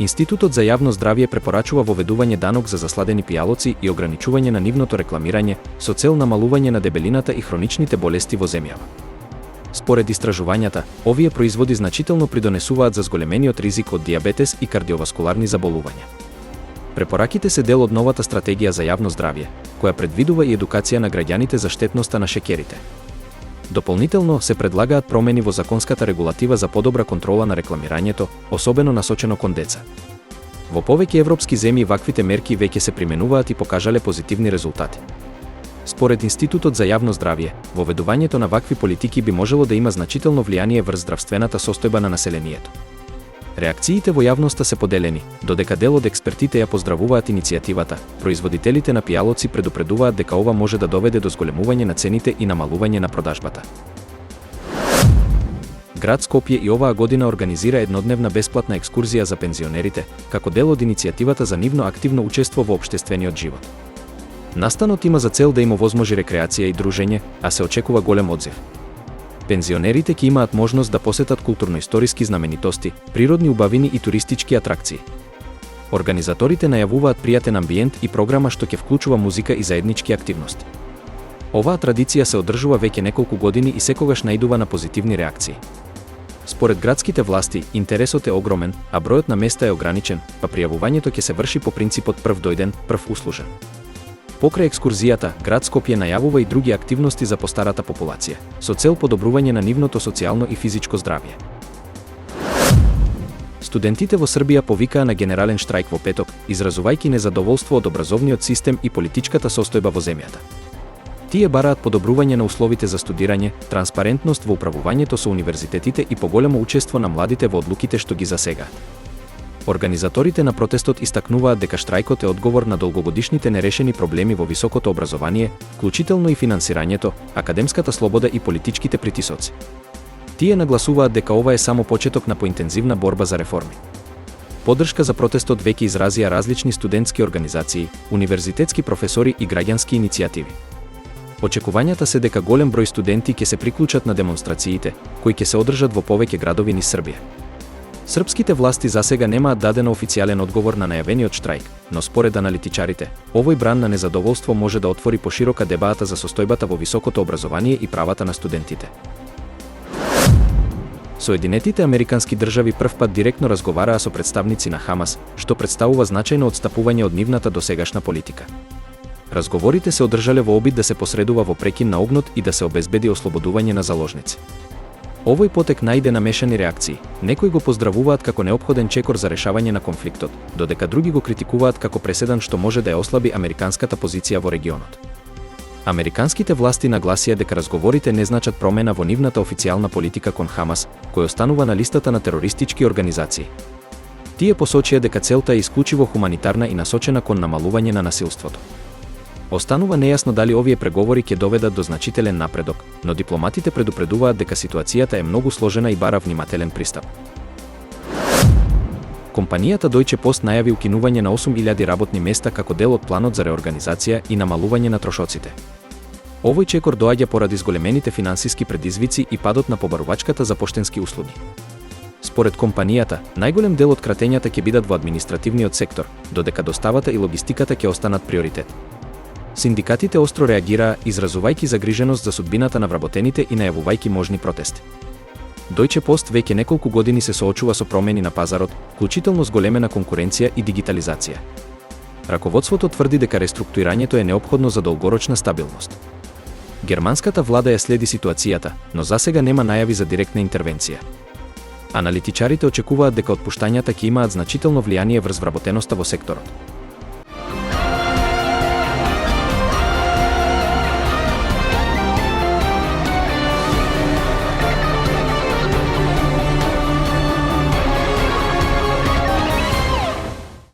Институтот за јавно здравје препорачува воведување данок за засладени пијалоци и ограничување на нивното рекламирање со цел намалување на дебелината и хроничните болести во земјава. Според истражувањата, овие производи значително придонесуваат за зголемениот ризик од дијабетес и кардиоваскуларни заболувања. Препораките се дел од новата стратегија за јавно здравје, која предвидува и едукација на граѓаните за штетноста на шеќерите. Дополнително се предлагаат промени во законската регулатива за подобра контрола на рекламирањето, особено насочено кон деца. Во повеќе европски земји ваквите мерки веќе се применуваат и покажале позитивни резултати. Според Институтот за јавно здравје, воведувањето на вакви политики би можело да има значително влијание врз здравствената состојба на населението. Реакциите во јавноста се поделени, додека дел од експертите ја поздравуваат иницијативата. Производителите на пијалоци предупредуваат дека ова може да доведе до зголемување на цените и намалување на продажбата. Град Скопје и оваа година организира еднодневна бесплатна екскурзија за пензионерите, како дел од иницијативата за нивно активно учество во општествениот живот. Настанот има за цел да им овозможи рекреација и дружење, а се очекува голем одзив. Пензионерите ќе имаат можност да посетат културно-историски знаменитости, природни убавини и туристички атракции. Организаторите најавуваат пријатен амбиент и програма што ќе вклучува музика и заеднички активности. Оваа традиција се одржува веќе неколку години и секогаш наидува на позитивни реакции. Според градските власти, интересот е огромен, а бројот на места е ограничен, па пријавувањето ќе се врши по принципот прв дојден, прв услужен. Покрај екскурзијата, град Скопје најавува и други активности за постарата популација, со цел подобрување на нивното социјално и физичко здравје. Студентите во Србија повикаа на генерален штрајк во петок, изразувајќи незадоволство од образовниот систем и политичката состојба во земјата. Тие бараат подобрување на условите за студирање, транспарентност во управувањето со универзитетите и поголемо учество на младите во одлуките што ги засегаат. Организаторите на протестот истакнуваат дека штрајкот е одговор на долгогодишните нерешени проблеми во високото образование, вклучително и финансирањето, академската слобода и политичките притисоци. Тие нагласуваат дека ова е само почеток на поинтензивна борба за реформи. Поддршка за протестот веќе изразија различни студентски организации, универзитетски професори и граѓански иницијативи. Очекувањата се дека голем број студенти ќе се приклучат на демонстрациите, кои ќе се одржат во повеќе градови низ Србија. Српските власти засега немаат даден официјален одговор на најавениот штрајк, но според аналитичарите, овој бран на незадоволство може да отвори поширока дебата за состојбата во високото образование и правата на студентите. Соединетите американски држави првпат директно разговараа со представници на Хамас, што представува значајно отстапување од нивната досегашна политика. Разговорите се одржале во обид да се посредува во прекин на огнот и да се обезбеди ослободување на заложници. Овој потек најде намешани реакции. Некои го поздравуваат како неопходен чекор за решавање на конфликтот, додека други го критикуваат како преседан што може да ја ослаби американската позиција во регионот. Американските власти нагласија дека разговорите не значат промена во нивната официјална политика кон Хамас, кој останува на листата на терористички организации. Тие посочија дека целта е исклучиво хуманитарна и насочена кон намалување на насилството. Останува нејасно дали овие преговори ќе доведат до значителен напредок, но дипломатите предупредуваат дека ситуацијата е многу сложена и бара внимателен пристап. Компанијата Deutsche Post најави укинување на 8000 работни места како дел од планот за реорганизација и намалување на трошоците. Овој чекор доаѓа поради зголемените финансиски предизвици и падот на побарувачката за поштенски услуги. Според компанијата, најголем дел од кратењата ќе бидат во административниот сектор, додека доставата и логистиката ќе останат приоритет. Синдикатите остро реагираа, изразувајќи загриженост за судбината на вработените и најавувајќи можни протести. Deutsche Post веќе неколку години се соочува со промени на пазарот, вклучително зголемена конкуренција и дигитализација. Раководството тврди дека реструктурирањето е неопходно за долгорочна стабилност. Германската влада ја следи ситуацијата, но засега нема најави за директна интервенција. Аналитичарите очекуваат дека отпуштањата ќе имаат значително влијание врз вработеноста во секторот.